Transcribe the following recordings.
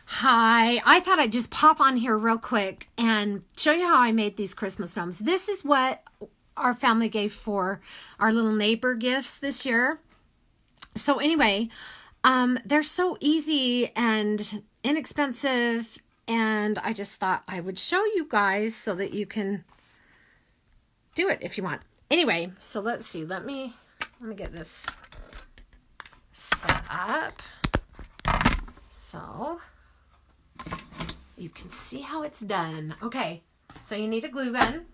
Hi, I thought I'd just pop on here real quick and show you how I made these Christmas gnomes. This is what our family gave for our little neighbor gifts this year. So anyway, they're so easy and inexpensive, and I just thought I would show you guys so that you can do it if you want. Anyway, so let's see. Let me get this set up. So you can see how it's done. Okay, so you need a glue gun.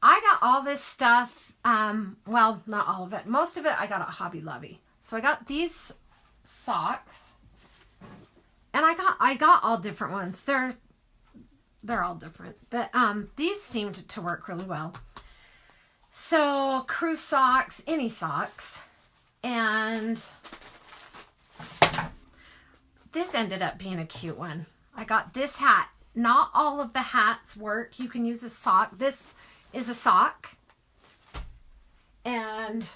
I got all this stuff, well, not all of it. Most of it I got at Hobby Lobby. So I got these socks, and I got all different ones. They're all different, but these seemed to work really well. So crew socks, any socks, and this ended up being a cute one. I got this hat. Not all of the hats work. You can use a sock. This is a sock. And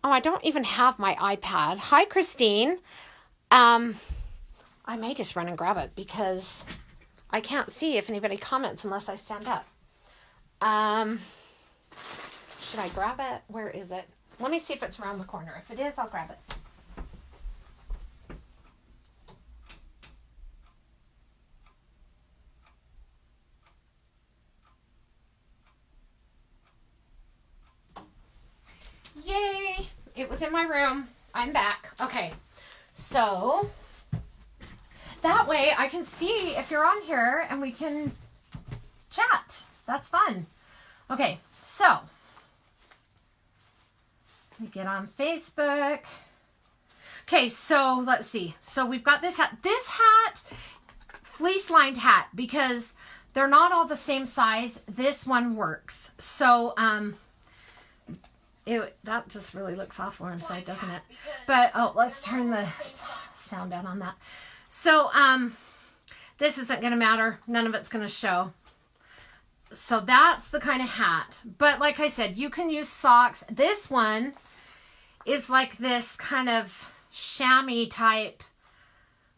oh, I don't even have my iPad. Hi, Christine. I may just run and grab it because I can't see if anybody comments unless I stand up. Should I grab it? Where is it? Let me see if it's around the corner. If it is, I'll grab it. Yay! It was in my room. I'm back. Okay, so that way I can see if you're on here and we can chat. That's fun. Okay, so let me get on Facebook. Okay, so let's see. So we've got this hat. This hat, fleece lined hat, because they're not all the same size. This one works. So that just really looks awful inside, doesn't it? But oh, let's turn the sound down on that. So this isn't going to matter. None of it's going to show. So that's the kind of hat. But like I said, you can use socks. This one is like this kind of chamois type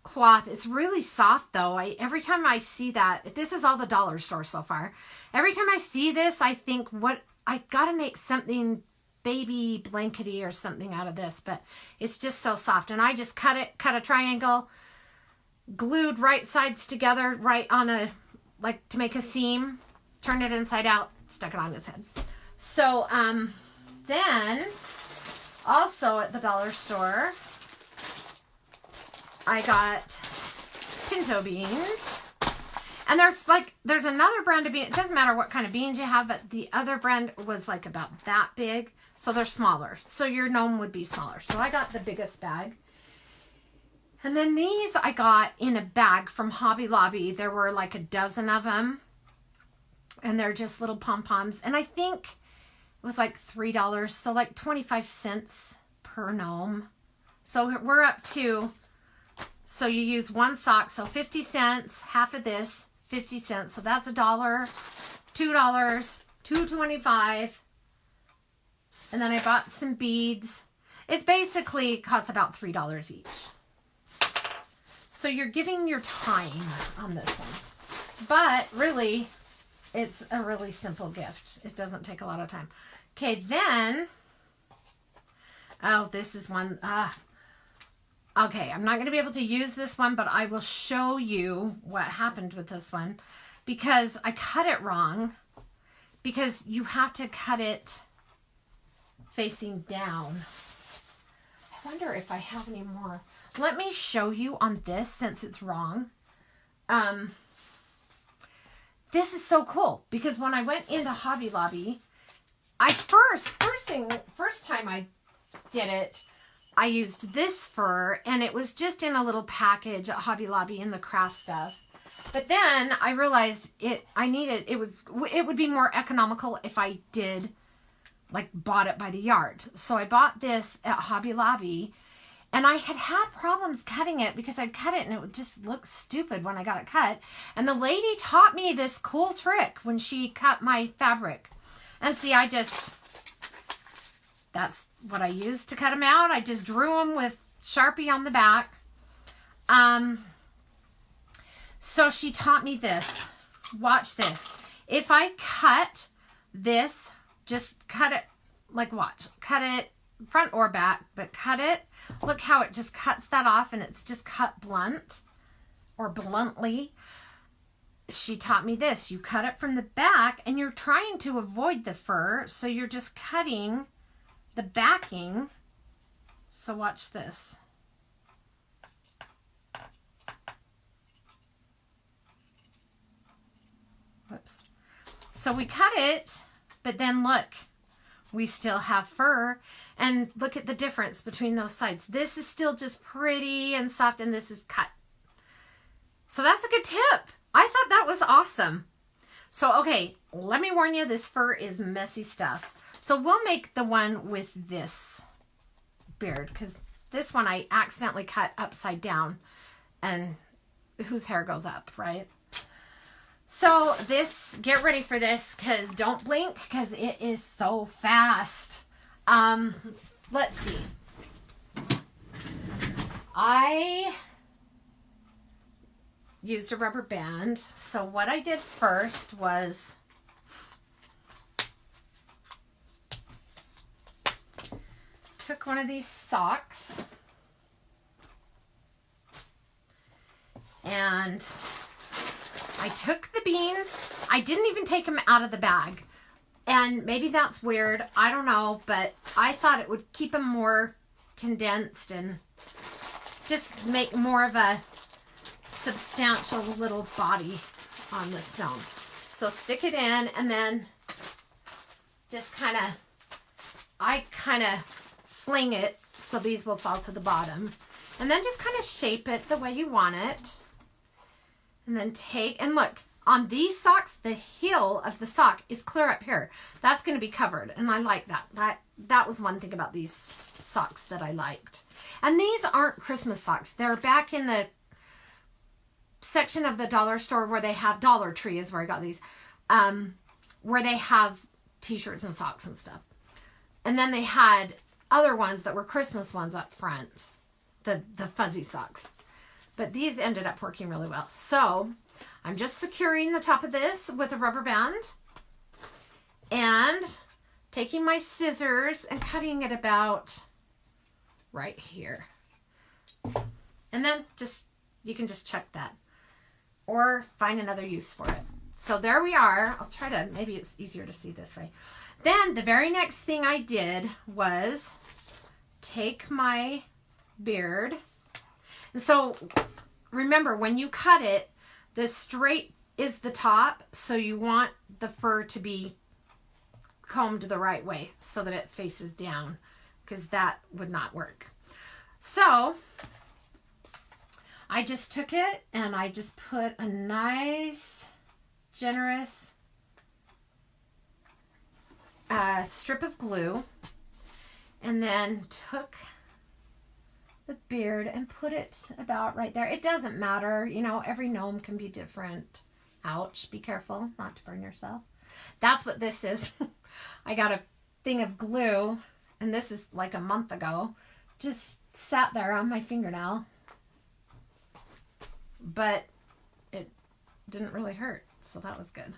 cloth. It's really soft though. Every time I see that, this is all the dollar store so far. Every time I see this, I think, what, I gotta make something baby blankety or something out of this, but it's just so soft. And I just cut a triangle, glued right sides together, right on a, like to make a seam, turn it inside out, stuck it on his head. So then also at the dollar store, I got pinto beans. And there's another brand of beans. It doesn't matter what kind of beans you have, but the other brand was like about that big. So they're smaller. So your gnome would be smaller. So I got the biggest bag. And then these I got in a bag from Hobby Lobby. There were like a dozen of them. And they're just little pom-poms. And I think it was like $3. So like 25 cents per gnome. So we're up to, so you use one sock. So 50 cents, half of this, 50 cents. So that's $1, $2, $2.25. And then I bought some beads. It's basically costs about $3 each. So you're giving your time on this one. But really, it's a really simple gift. It doesn't take a lot of time. Okay, then, oh, this is one. Okay, I'm not going to be able to use this one, but I will show you what happened with this one. Because I cut it wrong. Because you have to cut it facing down. I wonder if I have any more. Let me show you on this since it's wrong. This is so cool because when I went into Hobby Lobby, first time I did it, I used this fur and it was just in a little package at Hobby Lobby in the craft stuff. But then I realized it would be more economical if I did bought it by the yard. So I bought this at Hobby Lobby and I had problems cutting it because I'd cut it and it would just look stupid when I got it cut. And the lady taught me this cool trick when she cut my fabric. And see, that's what I used to cut them out. I just drew them with Sharpie on the back. So she taught me this. Watch this. If I cut this, just cut it, like watch, cut it front or back, but cut it. Look how it just cuts that off and it's just cut blunt or bluntly. She taught me this. You cut it from the back and you're trying to avoid the fur. So you're just cutting the backing. So watch this. Whoops. So we cut it, but then look, we still have fur. And look at the difference between those sides. This is still just pretty and soft, and this is cut. So that's a good tip. I thought that was awesome. So, okay, let me warn you, this fur is messy stuff. So we'll make the one with this beard, because this one I accidentally cut upside down, and whose hair goes up, right? So this, get ready for this, because don't blink, because it is so fast. Let's see. I used a rubber band. So what I did first was took one of these socks and I took the beans. I didn't even take them out of the bag. And maybe that's weird. I don't know. But I thought it would keep them more condensed and just make more of a substantial little body on this gnome. So stick it in and then just I kind of fling it so these will fall to the bottom. And then just kind of shape it the way you want it. And then and look, on these socks, the heel of the sock is clear up here. That's going to be covered. And I like that. That was one thing about these socks that I liked. And these aren't Christmas socks. They're back in the section of the dollar store where they have, Dollar Tree is where I got these, where they have t-shirts and socks and stuff. And then they had other ones that were Christmas ones up front, the fuzzy socks. But these ended up working really well. So I'm just securing the top of this with a rubber band and taking my scissors and cutting it about right here. And then you can just check that or find another use for it. So there we are. I'll try to, maybe it's easier to see this way. Then the very next thing I did was take my beard. And so remember, when you cut it, the straight is the top, so you want the fur to be combed the right way so that it faces down, because that would not work. So I just took it and I just put a nice, generous strip of glue and then took the beard and put it about right there. It doesn't matter, you know, every gnome can be different. Ouch, be careful not to burn yourself. That's what this is. I got a thing of glue, and this is like a month ago. Just sat there on my fingernail, but it didn't really hurt, so that was good.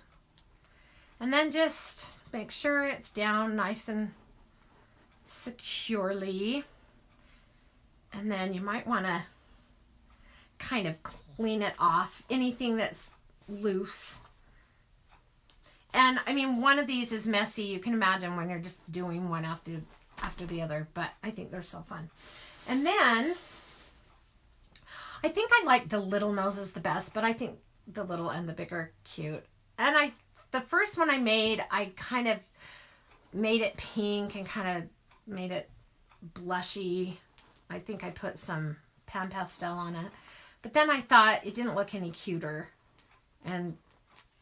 And then just make sure it's down nice and securely. And then you might want to kind of clean it off, anything that's loose. And I mean, one of these is messy. You can imagine when you're just doing one after the other, but I think they're so fun. And then I think I like the little noses the best, but I think the little and the bigger are cute. And the first one I made, I kind of made it pink and kind of made it blushy. I think I put some pan pastel on it. But then I thought it didn't look any cuter. And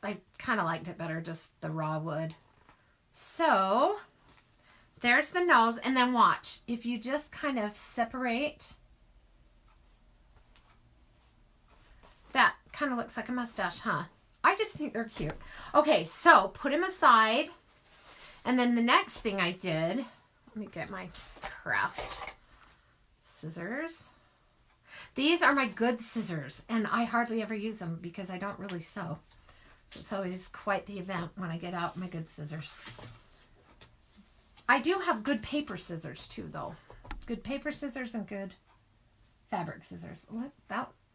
I kind of liked it better, just the raw wood. So there's the nose. And then watch. If you just kind of separate, that kind of looks like a mustache, huh? I just think they're cute. Okay, so put him aside. And then the next thing I did, let me get my craft scissors. These are my good scissors, and I hardly ever use them because I don't really sew. So it's always quite the event when I get out my good scissors. I do have good paper scissors too, though. Good paper scissors and good fabric scissors. Look,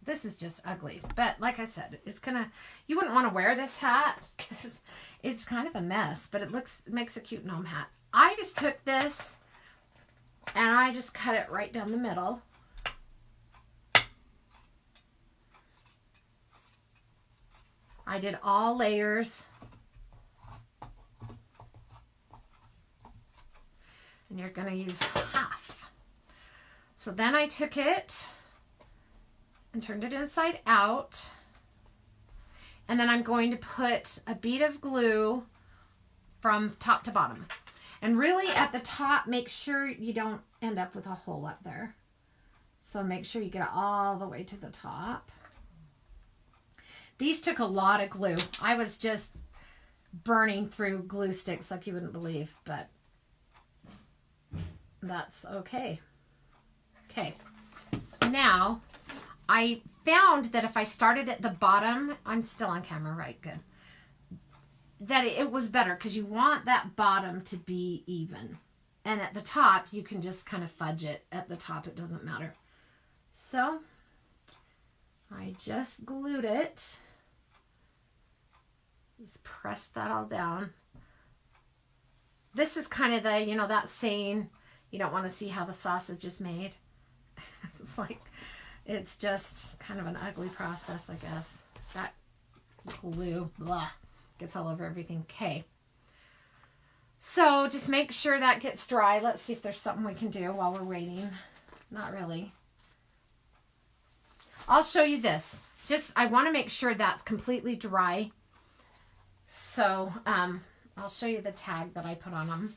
this is just ugly. But like I said, it's gonna, you wouldn't want to wear this hat because it's kind of a mess, but it makes a cute gnome hat. I just took this and I just cut it right down the middle. I did all layers. And you're going to use half. So then I took it and turned it inside out. And then I'm going to put a bead of glue from top to bottom. And really at the top, make sure you don't end up with a hole up there. So make sure you get it all the way to the top. These took a lot of glue. I was just burning through glue sticks like you wouldn't believe, but that's okay. Okay. Now, I found that if I started at the bottom, I'm still on camera, right? Good. That it was better because you want that bottom to be even. And at the top, you can just kind of fudge it. At the top, it doesn't matter. So, I just glued it. Just pressed that all down. This is kind of the, you know, that saying, you don't want to see how the sausage is made. It's like, it's just kind of an ugly process, I guess. That glue, blah, gets all over everything. Okay. So just make sure that gets dry. Let's see if there's something we can do while we're waiting. Not really. I'll show you this. Just, I want to make sure that's completely dry. So, I'll show you the tag that I put on them.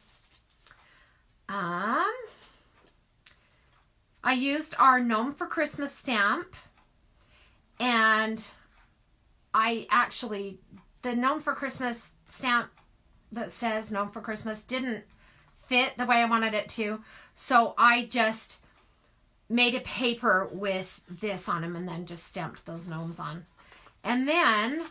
I used our Gnome for Christmas stamp, and I actually, the Gnome for Christmas stamp that says Gnome for Christmas didn't fit the way I wanted it to, so I just made a paper with this on them and then just stamped those gnomes on. And then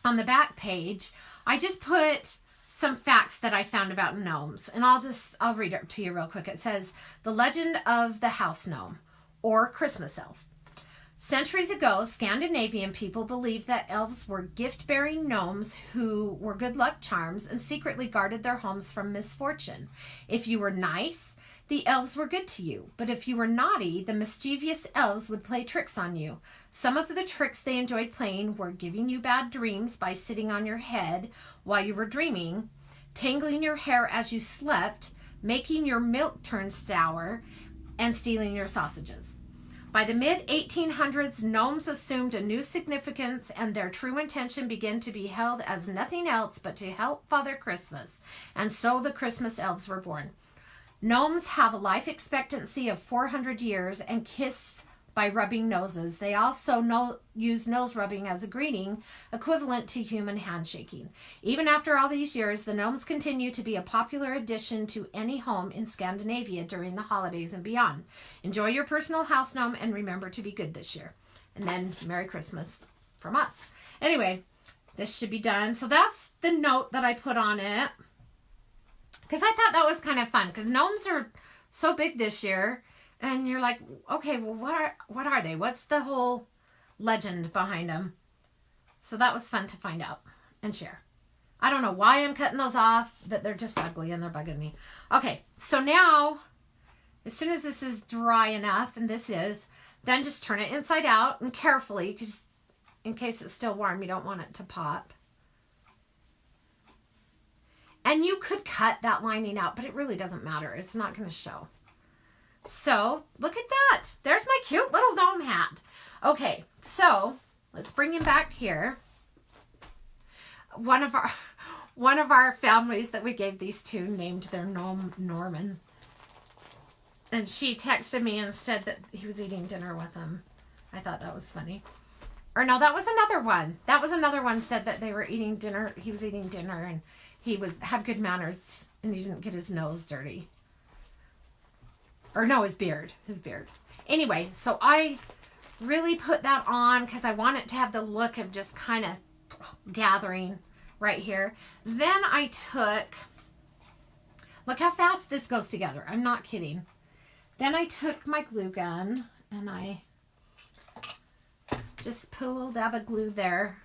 on the back page, I just put some facts that I found about gnomes. And I'll read it to you real quick. It says, the legend of the house gnome, or Christmas elf. Centuries ago, Scandinavian people believed that elves were gift-bearing gnomes who were good luck charms and secretly guarded their homes from misfortune. If you were nice, the elves were good to you, but if you were naughty, the mischievous elves would play tricks on you. Some of the tricks they enjoyed playing were giving you bad dreams by sitting on your head while you were dreaming, tangling your hair as you slept, making your milk turn sour, and stealing your sausages. By the mid-1800s, gnomes assumed a new significance, and their true intention began to be held as nothing else but to help Father Christmas, and so the Christmas elves were born. Gnomes have a life expectancy of 400 years and kiss by rubbing noses. They also use nose rubbing as a greeting, equivalent to human handshaking. Even after all these years, the gnomes continue to be a popular addition to any home in Scandinavia during the holidays and beyond. Enjoy your personal house gnome and remember to be good this year. And then Merry Christmas from us. Anyway, this should be done. So that's the note that I put on it. Because I thought that was kind of fun. Because gnomes are so big this year. And you're like, okay, well, what are they? What's the whole legend behind them? So that was fun to find out and share. I don't know why I'm cutting those off. That they're just ugly and they're bugging me. Okay, so now, as soon as this is dry enough, and this is, then just turn it inside out and carefully, because in case it's still warm, you don't want it to pop. And you could cut that lining out, but it really doesn't matter. It's not going to show. So, look at that. There's my cute little gnome hat. Okay, so let's bring him back here. One of our families that we gave these to named their gnome Norman. And she texted me and said that he was eating dinner with them. I thought that was funny. Or no, that was another one. That was another one said that they were eating dinner. He was eating dinner and he had good manners and he didn't get his nose dirty. Or no, his beard. Anyway, so I really put that on because I want it to have the look of just kind of gathering right here. Then I took, look how fast this goes together. I'm not kidding. Then I took my glue gun and I just put a little dab of glue there.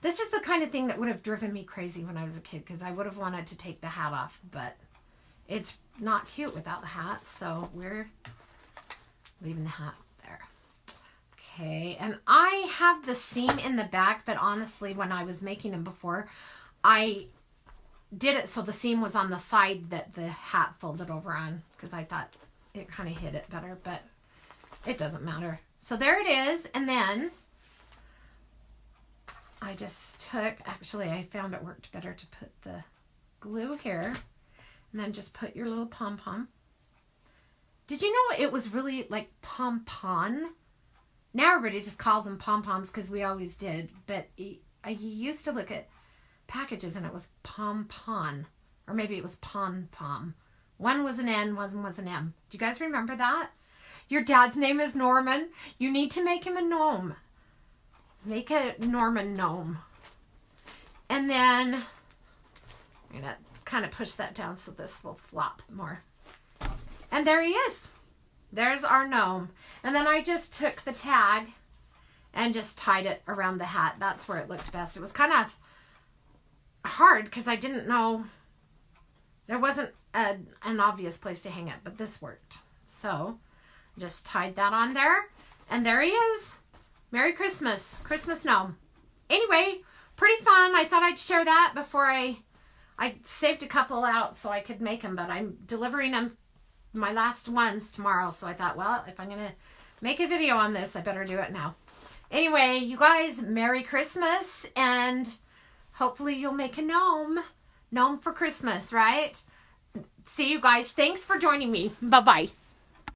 This is the kind of thing that would have driven me crazy when I was a kid because I would have wanted to take the hat off, but it's not cute without the hat, so we're leaving the hat there. Okay, and I have the seam in the back, but honestly, when I was making them before, I did it so the seam was on the side that the hat folded over on because I thought it kind of hid it better, but it doesn't matter. So there it is, and then I just took, actually I found it worked better to put the glue here and then just put your little pom-pom. Did you know it was really like pom-pom? Now everybody just calls them pom-poms because we always did, but I used to look at packages and it was pom-pom, or maybe it was pom-pom. One was an N, one was an M. Do you guys remember that? Your dad's name is Norman. You need to make him a gnome. Make a Norman gnome. And then I'm going to kind of push that down so this will flop more. And there he is. There's our gnome. And then I just took the tag and just tied it around the hat. That's where it looked best. It was kind of hard because I didn't know. There wasn't an obvious place to hang it, but this worked. So just tied that on there. And there he is. Merry Christmas. Christmas gnome. Anyway, pretty fun. I thought I'd share that before I saved a couple out so I could make them, but I'm delivering them, my last ones, tomorrow. So I thought, well, if I'm going to make a video on this, I better do it now. Anyway, you guys, Merry Christmas, and hopefully you'll make a gnome for Christmas, right? See you guys. Thanks for joining me. Bye-bye.